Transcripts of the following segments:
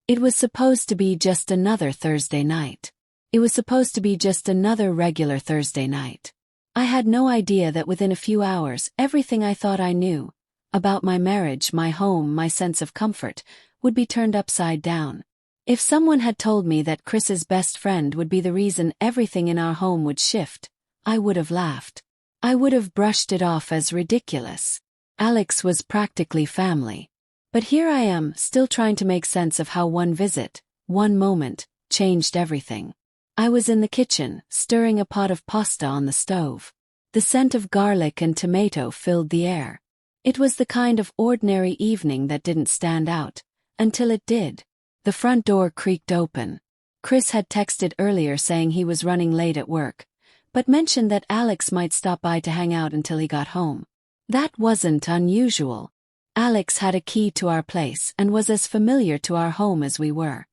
It was supposed to be just another Thursday night. It was supposed to be just another regular Thursday night. I had no idea that within a few hours, everything I thought I knew about my marriage, my home, my sense of comfort, would be turned upside down. If someone had told me that Chris's best friend would be the reason everything in our home would shift, I would have laughed. I would have brushed it off as ridiculous. Alex was practically family. But here I am, still trying to make sense of how one visit, one moment, changed everything. I was in the kitchen, stirring a pot of pasta on the stove. The scent of garlic and tomato filled the air. It was the kind of ordinary evening that didn't stand out, until it did. The front door creaked open. Chris had texted earlier saying he was running late at work, but mentioned that Alex might stop by to hang out until he got home. That wasn't unusual. Alex had a key to our place and was as familiar to our home as we were.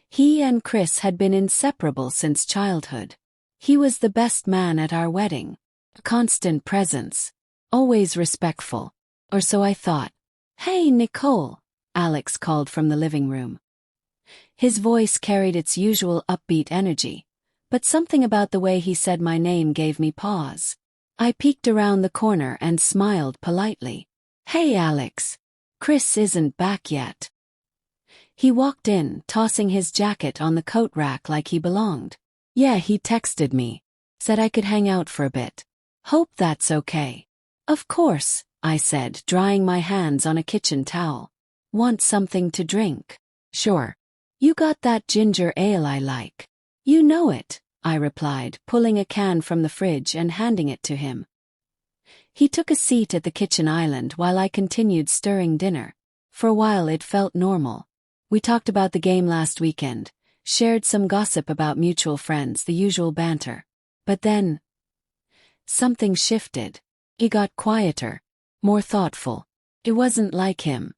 He and Chris had been inseparable since childhood. He was the best man at our wedding. A constant presence. Always respectful. Or so I thought. "Hey, Nicole," Alex called from the living room. His voice carried its usual upbeat energy, but something about the way he said my name gave me pause. I peeked around the corner and smiled politely. "Hey, Alex. Chris isn't back yet." He walked in, tossing his jacket on the coat rack like he belonged. "Yeah, he texted me. Said I could hang out for a bit. Hope that's okay." "Of course," I said, drying my hands on a kitchen towel. "Want something to drink?" "Sure. You got that ginger ale I like." "You know it," I replied, pulling a can from the fridge and handing it to him. He took a seat at the kitchen island while I continued stirring dinner. For a while it felt normal. We talked about the game last weekend, shared some gossip about mutual friends, the usual banter. But then, something shifted. He got quieter, more thoughtful. It wasn't like him.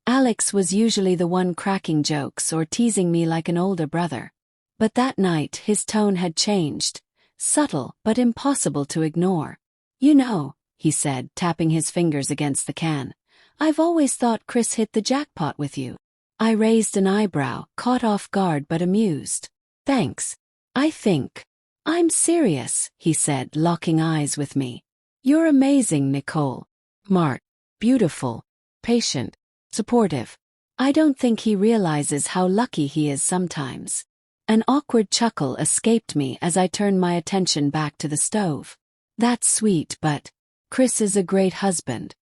Alex was usually the one cracking jokes or teasing me like an older brother. But that night his tone had changed, subtle but impossible to ignore. "You know," he said, tapping his fingers against the can, "I've always thought Chris hit the jackpot with you." I raised an eyebrow, caught off guard but amused. "Thanks. I think." "I'm serious," he said, locking eyes with me. "You're amazing, Nicole. Smart, beautiful, patient, supportive. I don't think he realizes how lucky he is sometimes." An awkward chuckle escaped me as I turned my attention back to the stove. "That's sweet, but Chris is a great husband."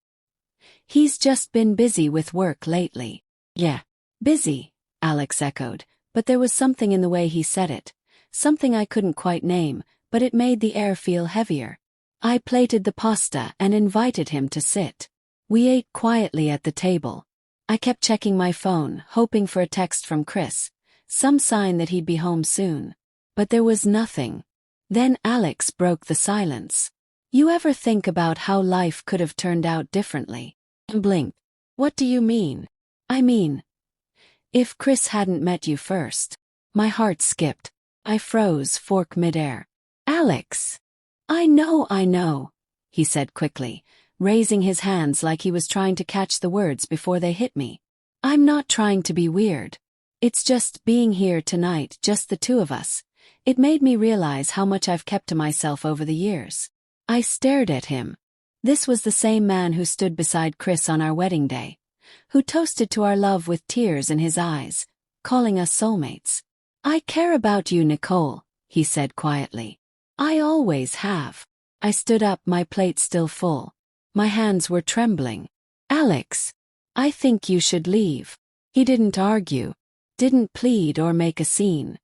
"He's just been busy with work lately." "Yeah, busy," Alex echoed, but there was something in the way he said it, something I couldn't quite name, but it made the air feel heavier. I plated the pasta and invited him to sit. We ate quietly at the table. I kept checking my phone, hoping for a text from Chris, some sign that he'd be home soon. But there was nothing. Then Alex broke the silence. "You ever think about how life could have turned out differently?" I blinked. "What do you mean?" "I mean, if Chris hadn't met you first." My heart skipped. I froze, fork midair. "Alex!" I know," he said quickly, raising his hands like he was trying to catch the words before they hit me. "I'm not trying to be weird. It's just being here tonight, just the two of us. It made me realize how much I've kept to myself over the years." I stared at him. This was the same man who stood beside Chris on our wedding day, who toasted to our love with tears in his eyes, calling us soulmates. "I care about you, Nicole," he said quietly. "I always have." I stood up, my plate still full. My hands were trembling. "Alex, I think you should leave." He didn't argue, didn't plead or make a scene.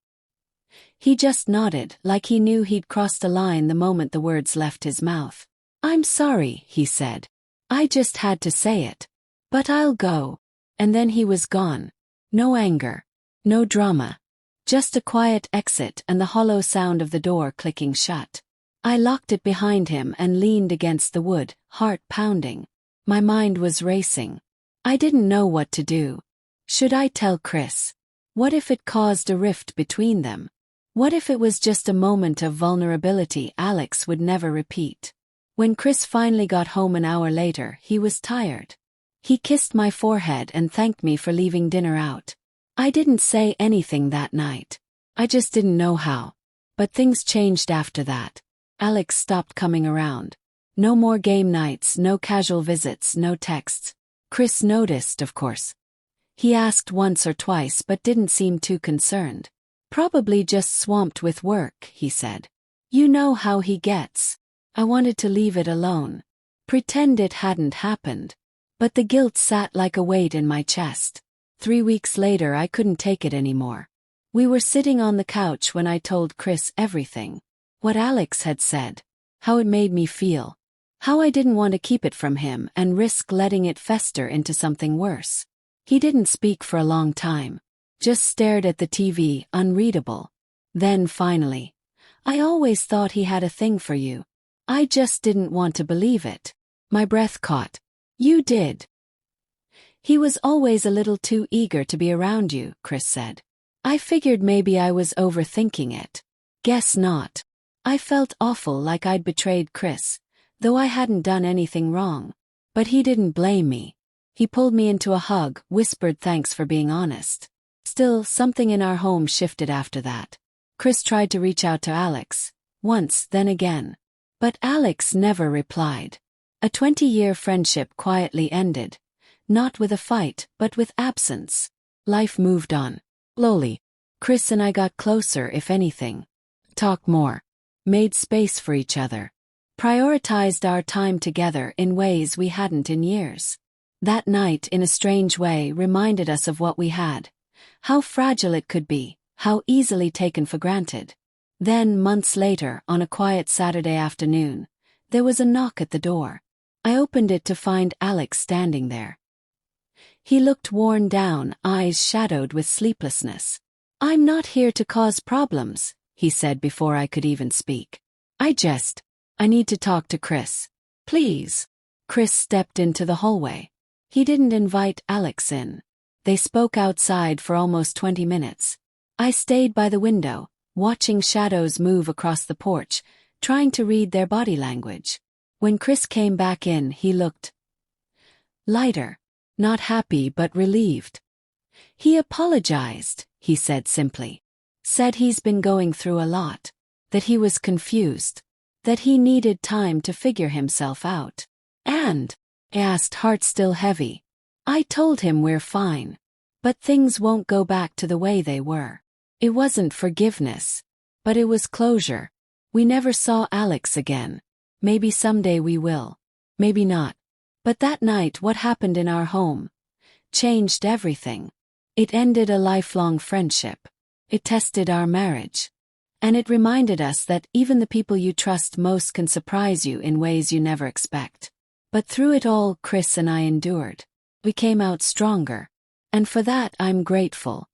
He just nodded, like he knew he'd crossed a line the moment the words left his mouth. "I'm sorry," he said. "I just had to say it. But I'll go." And then he was gone. No anger. No drama. Just a quiet exit and the hollow sound of the door clicking shut. I locked it behind him and leaned against the wood, heart pounding. My mind was racing. I didn't know what to do. Should I tell Chris? What if it caused a rift between them? What if it was just a moment of vulnerability Alex would never repeat? When Chris finally got home an hour later, he was tired. He kissed my forehead and thanked me for leaving dinner out. I didn't say anything that night. I just didn't know how. But things changed after that. Alex stopped coming around. No more game nights, no casual visits, no texts. Chris noticed, of course. He asked once or twice but didn't seem too concerned. Probably just swamped with work, he said. You know how he gets. I wanted to leave it alone. Pretend it hadn't happened. But the guilt sat like a weight in my chest. 3 weeks later I couldn't take it anymore. We were sitting on the couch when I told Chris everything. What Alex had said. How it made me feel. How I didn't want to keep it from him and risk letting it fester into something worse. He didn't speak for a long time. Just stared at the TV, unreadable. Then finally. I always thought he had a thing for you. I just didn't want to believe it. My breath caught. You did. He was always a little too eager to be around you, Chris said. I figured maybe I was overthinking it. Guess not. I felt awful like I'd betrayed Chris, though I hadn't done anything wrong. But he didn't blame me. He pulled me into a hug, whispered thanks for being honest. Still, something in our home shifted after that. Chris tried to reach out to Alex. Once, then again. But Alex never replied. A 20-year friendship quietly ended. Not with a fight, but with absence. Life moved on. Slowly. Chris and I got closer, if anything. Talked more. Made space for each other. Prioritized our time together in ways we hadn't in years. That night, in a strange way, reminded us of what we had. How fragile it could be, how easily taken for granted. Then, months later, on a quiet Saturday afternoon, there was a knock at the door. I opened it to find Alex standing there. He looked worn down, eyes shadowed with sleeplessness. I'm not here to cause problems, he said before I could even speak. I need to talk to Chris. Please. Chris stepped into the hallway. He didn't invite Alex in. They spoke outside for almost 20 minutes. I stayed by the window, watching shadows move across the porch, trying to read their body language. When Chris came back in, he looked lighter. Not happy but relieved. He apologized, he said simply. Said he's been going through a lot. That he was confused. That he needed time to figure himself out. And? I asked, heart still heavy. I told him we're fine. But things won't go back to the way they were. It wasn't forgiveness. But it was closure. We never saw Alex again. Maybe someday we will. Maybe not. But that night, what happened in our home changed everything. It ended a lifelong friendship. It tested our marriage. And it reminded us that even the people you trust most can surprise you in ways you never expect. But through it all, Chris and I endured. We came out stronger. And for that, I'm grateful.